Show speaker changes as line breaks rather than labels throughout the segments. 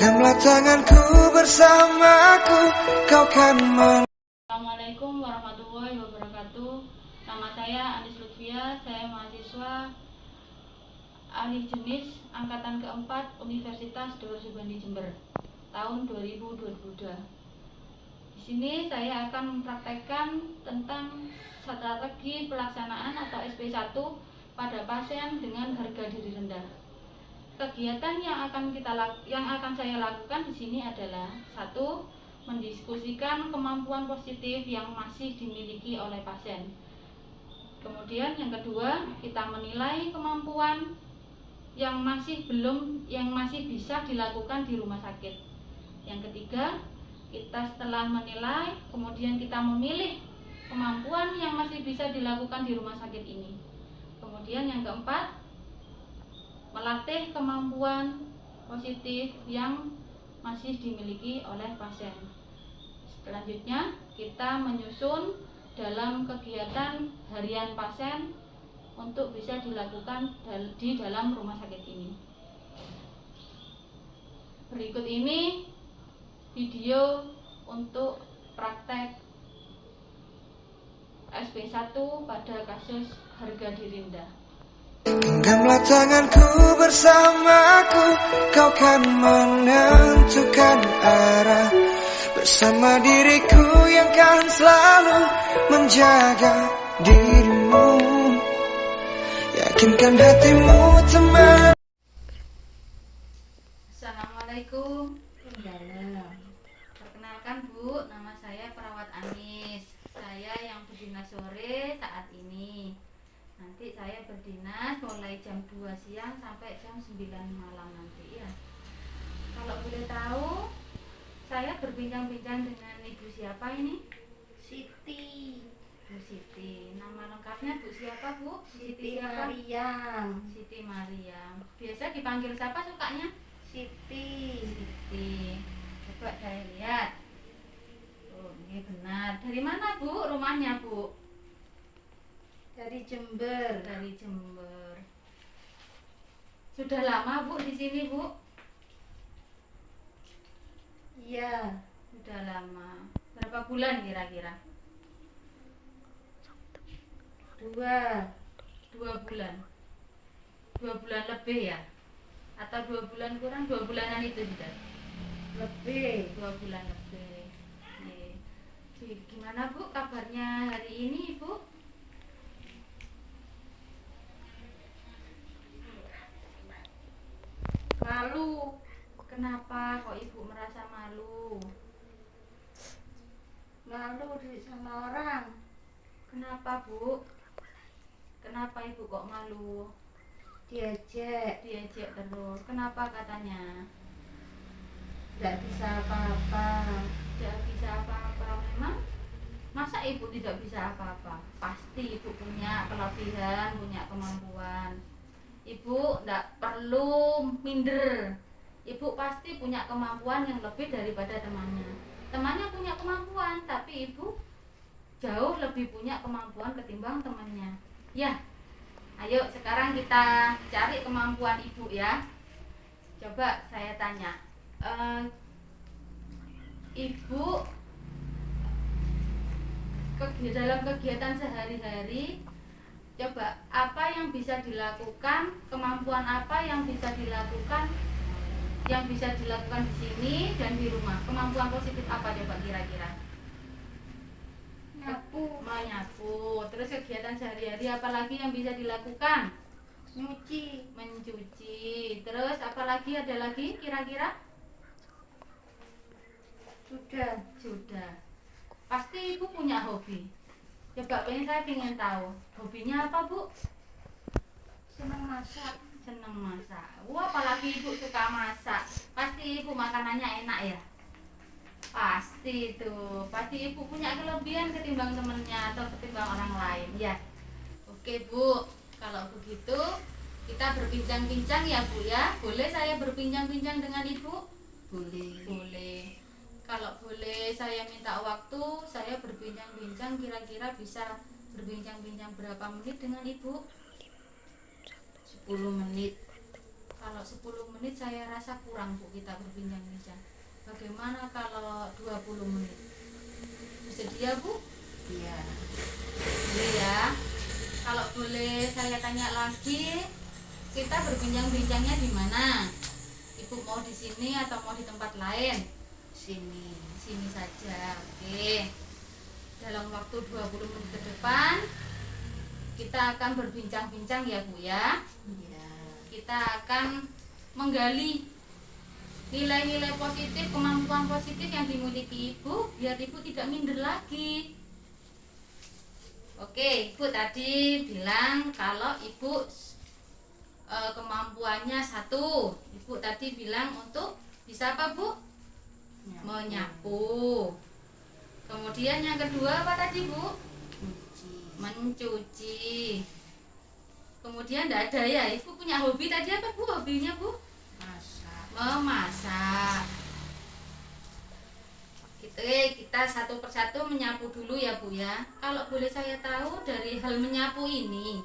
Genggamlah tanganku bersamaku, kau kan
Assalamualaikum warahmatullahi wabarakatuh. Nama saya Anis Lutfia, saya mahasiswa ahli jenis angkatan keempat Universitas Dr. Subandi Jember tahun 2022. Di sini saya akan mempraktekkan tentang strategi pelaksanaan atau SP1 pada pasien dengan harga diri rendah. Kegiatan yang akan saya lakukan di sini adalah: 1. Mendiskusikan kemampuan positif yang masih dimiliki oleh pasien. Kemudian yang kedua, kita menilai kemampuan yang masih bisa dilakukan di rumah sakit. Yang ketiga, kita setelah menilai, kemudian kita memilih kemampuan yang masih bisa dilakukan di rumah sakit ini. Kemudian yang keempat, melatih kemampuan positif yang masih dimiliki oleh pasien. Selanjutnya, kita menyusun dalam kegiatan harian pasien untuk bisa dilakukan di dalam rumah sakit ini. Berikut ini video untuk praktek SP1 pada kasus harga diri rendah.
Genggamlah tanganku bersamaku, kau kan menentukan arah. Bersama diriku yang kan selalu menjaga dirimu. Yakinkan hatimu teman.
Assalamualaikum. Perkenalkan Bu, nama saya Perawat Anis. Saya yang berdinas sore saat ini. Nanti saya berdinas mulai jam 2 siang sampai jam 9 malam nanti ya. Kalau boleh tahu, saya berbincang-bincang dengan Ibu siapa ini?
Siti.
Bu Siti. Nama lengkapnya Bu siapa, Bu?
Siti Mariam.
Siti Mariam. Biasa dipanggil siapa sukanya?
Siti.
Siti. Coba saya lihat. Oh, ini benar. Dari mana, Bu? Rumahnya, Bu?
Dari Jember.
Dari Jember. Sudah lama Bu di sini, Bu?
Iya.
Sudah lama. Berapa bulan kira-kira?
2
2 bulan. 2 bulan lebih ya? Atau 2 bulan kurang? 2 bulanan itu sudah?
lebih.
2 bulan lebih. Oke. Gimana Bu kabarnya hari ini, Bu?
Malu.
Kenapa kok Ibu merasa malu?
Malu sama orang.
Kenapa, Bu? Kenapa Ibu kok malu?
Diejek.
Diejek terus. Kenapa katanya?
Tidak bisa apa-apa.
Tidak bisa apa-apa. Memang masa Ibu tidak bisa apa-apa? Pasti Ibu punya kelebihan, punya kemampuan. Ibu tidak perlu minder. Ibu pasti punya kemampuan yang lebih daripada temannya. Temannya punya kemampuan, tapi Ibu jauh lebih punya kemampuan ketimbang temannya. Ya, ayo sekarang kita cari kemampuan Ibu ya. Coba saya tanya, Ibu dalam kegiatan sehari-hari, coba apa yang bisa dilakukan, kemampuan apa yang bisa dilakukan di sini dan di rumah. Kemampuan positif apa coba kira-kira?
Nyapu.
Menyapu. Terus kegiatan sehari-hari apalagi yang bisa dilakukan?
Nyuci.
Mencuci. Terus apalagi, ada lagi kira-kira? Sudah. Pasti Ibu punya hobi. Coba saya ingin tahu, hobinya apa, Bu?
Senang masak.
Senang masak. Wah, apalagi Ibu suka masak. Pasti Ibu makanannya enak ya? Pasti itu. Pasti Ibu punya kelebihan ketimbang temennya atau ketimbang orang lain ya. Oke Bu, kalau begitu kita berbincang-bincang ya Bu ya. Boleh saya berbincang-bincang dengan Ibu? Boleh. Kalau boleh saya minta waktu, saya berbincang-bincang, kira-kira bisa berbincang-bincang berapa menit dengan Ibu? 10 menit. Kalau 10 menit saya rasa kurang Bu kita berbincang-bincang. Bagaimana kalau 20 menit? Bersedia Bu?
Iya.
Boleh ya. Kalau boleh saya tanya lagi, kita berbincang-bincangnya di mana? Ibu mau di sini atau mau di tempat lain?
Sini.
Sini saja. Oke. Dalam waktu 20 menit ke depan kita akan berbincang-bincang ya Bu ya.
Iya.
Kita akan menggali nilai-nilai positif, kemampuan positif yang dimiliki Ibu biar Ibu tidak minder lagi. Oke, Ibu tadi bilang kalau Ibu kemampuannya 1. Ibu tadi bilang untuk bisa apa Bu? Menyapu. Kemudian yang kedua apa tadi Bu? Mencuci. Kemudian tidak ada ya, Ibu punya hobi tadi apa Bu? Hobinya Bu?
Masak.
Memasak. Kita satu persatu menyapu dulu ya Bu ya. Kalau boleh saya tahu dari hal menyapu ini,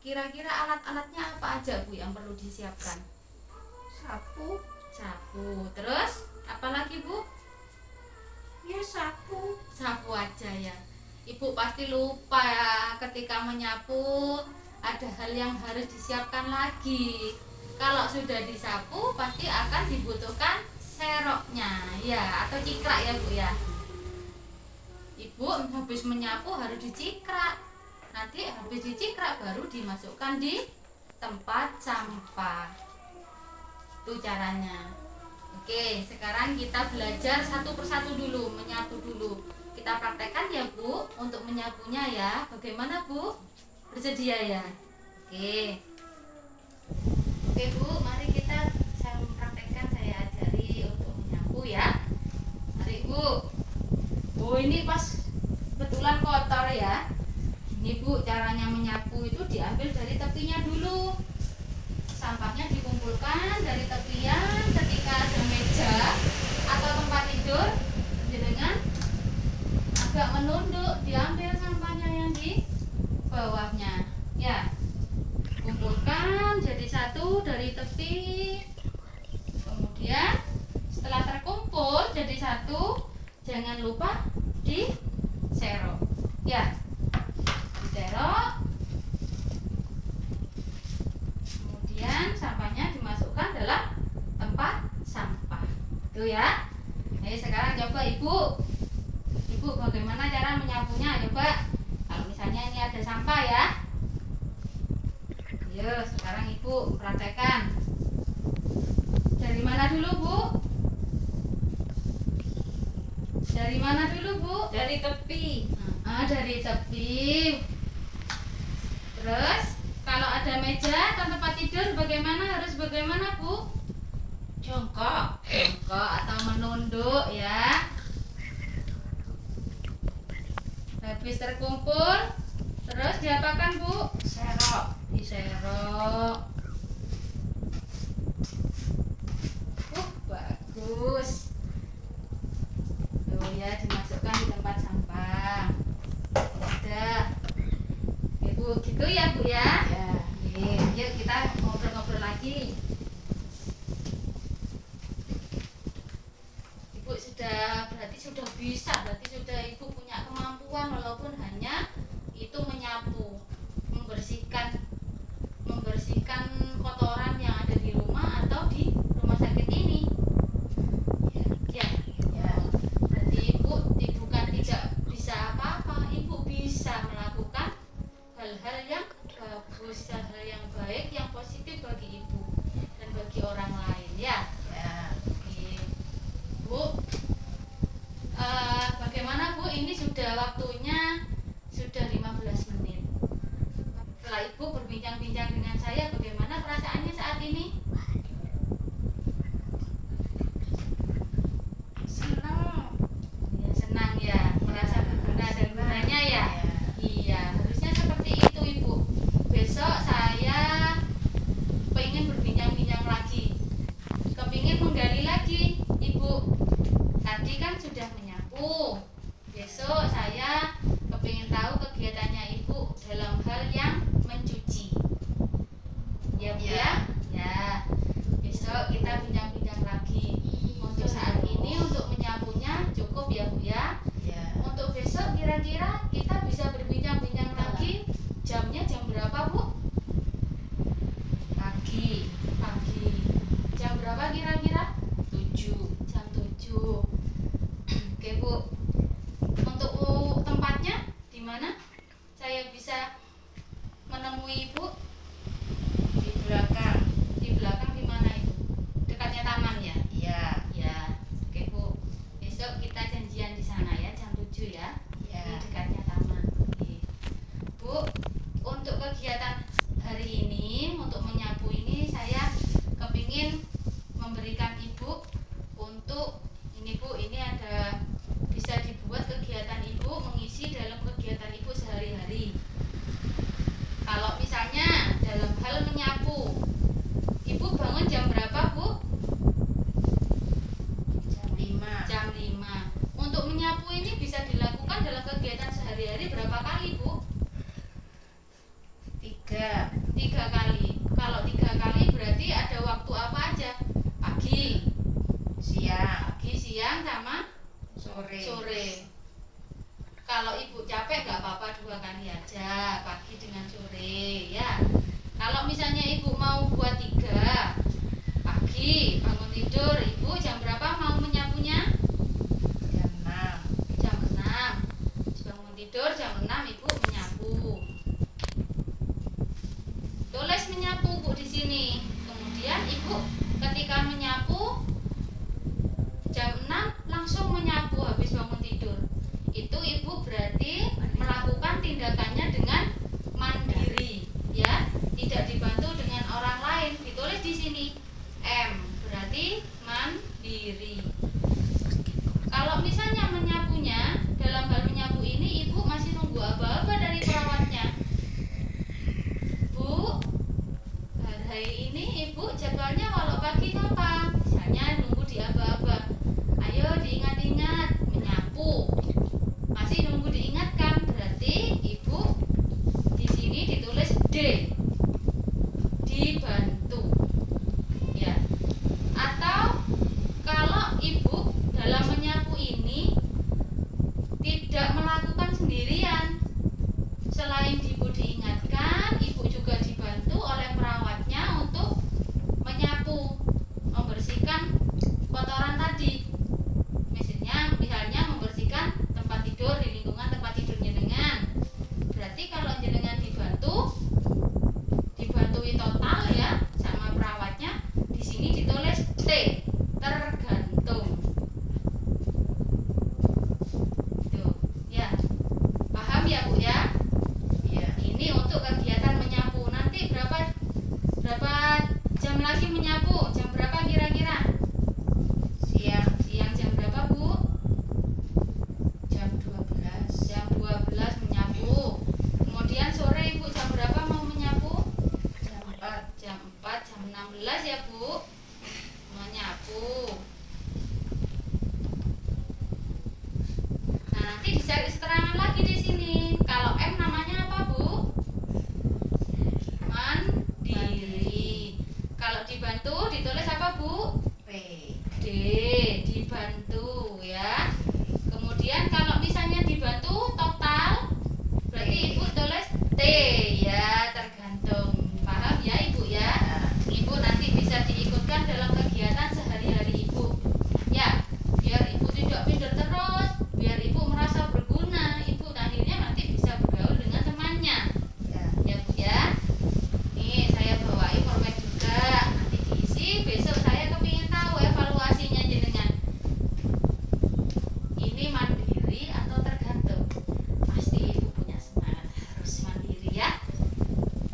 kira-kira alat-alatnya apa aja Bu yang perlu disiapkan?
Sapu.
Sapu. Terus apa lagi Bu?
Ya sapu.
Sapu aja ya. Ibu pasti lupa ya ketika menyapu ada hal yang harus disiapkan lagi. Kalau sudah disapu pasti akan dibutuhkan seroknya ya atau cikrak ya Bu ya. Ibu habis menyapu harus dicikrak. Nanti habis dicikrak baru dimasukkan di tempat sampah. Itu caranya. Oke, sekarang kita belajar satu persatu dulu, menyapu dulu. Kita praktekkan ya Bu untuk menyapunya ya. Bagaimana Bu? Bersedia ya? Oke. Oke Bu, mari kita saya mempraktekkan, saya ajari untuk menyapu ya. Mari Bu. Oh ini pas kebetulan kotor ya. Ini Bu, caranya menyapu itu diambil dari tepinya dulu. Sampahnya dikumpulkan dari tepian. Ketika ada meja atau tempat tidur, dengan agak menunduk, diambil sampahnya yang di bawahnya. Ya, kumpulkan jadi satu dari tepi. Kemudian setelah terkumpul jadi satu, jangan lupa diserok. Ya, diserok. Kemudian sampahnya dimasukkan dalam tempat sampah. Itu ya. Ayo sekarang coba Ibu bagaimana cara menyapunya? Coba. Kalau misalnya ini ada sampah ya. Ayo sekarang Ibu praktekkan. Dari mana dulu Bu? Dari mana dulu Bu?
Dari tepi.
Dari tepi. Terus kalau ada meja atau tempat tidur harus bagaimana Bu? Jongkok atau menunduk ya. Habis terkumpul terus diapakan Bu? Diserok. Bagus. Tuh ya, dimasukkan di tempat sampah. Udah. Oke Bu, gitu ya Bu ya.
Ya.
Yuk kita ngobrol-ngobrol lagi. Ibu berarti sudah bisa, berarti sudah Ibu punya kemampuan walaupun hanya itu menyapu, membersihkan kotoran yang ada di rumah atau di rumah sakit ini. Ya. Berarti Ibu bukan tidak bisa apa-apa, Ibu bisa melakukan hal-hal yang bagus, hal yang baik, yang positif bagi Ibu dan bagi orang lain ya. Oke. Bu, bagaimana Bu? Ini sudah waktunya sudah 15 menit. Setelah Ibu berbincang-bincang dengan saya, bagaimana perasaannya saat ini?
Senang.
Ya, senang ya, merasa berguna dan gunanya ya. Iya, harusnya seperti itu Ibu. Besok saya pengen berbincang-bincang lagi, kepingin menggali lagi Ibu. Tadi kan sudah menyapu. Besok saya kepingin tahu kegiatannya Ibu dalam hal yang mencuci. ketika menyapu jam 6 langsung menyapu habis bangun tidur, itu ibu berarti melakukan tindakannya dengan mandiri, ya, tidak dibantu dengan orang lain. Ditulis di sini M, berarti mandiri. Kalau misalnya menyapunya, dalam hal menyapu ini ibu masih nunggu aba-aba dari perawatnya. Bu, hari ini ibu jadwalnya kalau pagi kapan? Misalnya nunggu di aba-aba. Ayo diingat-ingat menyapu. Masih nunggu diingatkan, berarti ibu di sini ditulis D, dibantu, ya. Atau kalau ibu dalam menyapu ini tidak melakukan sendirian, selain ibu diingatkan, ibu juga dibantu oleh perawatnya untuk menyapu, membersihkan kotoran tadi. Misalnya membersihkan tempat tidur, di lingkungan tempat tidur jenengan. Berarti kalau jenengan dibantui total, ya, sama perawatnya, di sini ditulis T, tergantung. Tuh, ya. Paham ya, Bu, ya? Ya, ini untuk kegiatan menyapu. Nanti berapa jam lagi menyapu? Jam berapa kira-kira? Siang jam berapa, Bu? Jam 12 menyapu. Kemudian sore ibu jam berapa mau menyapu? Jam 4, jam 16 ya, Bu, menyapu. Nah, nanti dicari keterangan lagi di sini. Kalau M namanya apa, Bu? Mandiri. Kalau dibantu ditulis apa, Bu? P, D, dibantu, ya. Kemudian kalau misalnya dibantu total, berarti ibu tulis T, ya, tergantung. Paham ya, Ibu, ya? Ibu nanti bisa diikutkan dalam kegiatan sehari-hari ibu, ya, biar ibu tidak minder terus, biar ibu merasa berguna. Ibu akhirnya nanti bisa bergaul dengan temannya, ya, Bu, ya. Nih saya bawain format juga, nanti diisi. Besok saya kepingin tahu evaluasinya jenengan. Ini mandiri atau tergantung? Pasti ibu punya semangat harus mandiri, ya.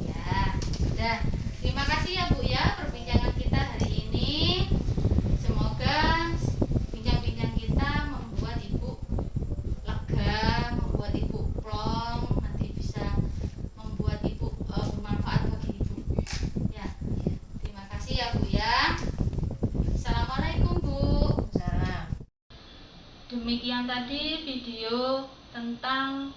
Ya, udah. Terima kasih ya, Bu, ya, perbincangan kita hari ini. Semoga bincang-bincang kita membuat ibu lega, membuat ibu plong, nanti bisa membuat ibu bermanfaat bagi ibu. Ya, terima kasih ya, Bu, ya. Assalamualaikum, Bu.
Salam.
Demikian tadi video tentang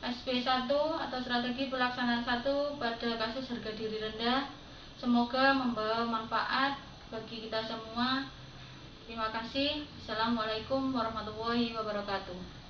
SP1 atau strategi pelaksanaan 1 pada kasus harga diri rendah. Semoga membawa manfaat bagi kita semua. Terima kasih. Assalamualaikum warahmatullahi wabarakatuh.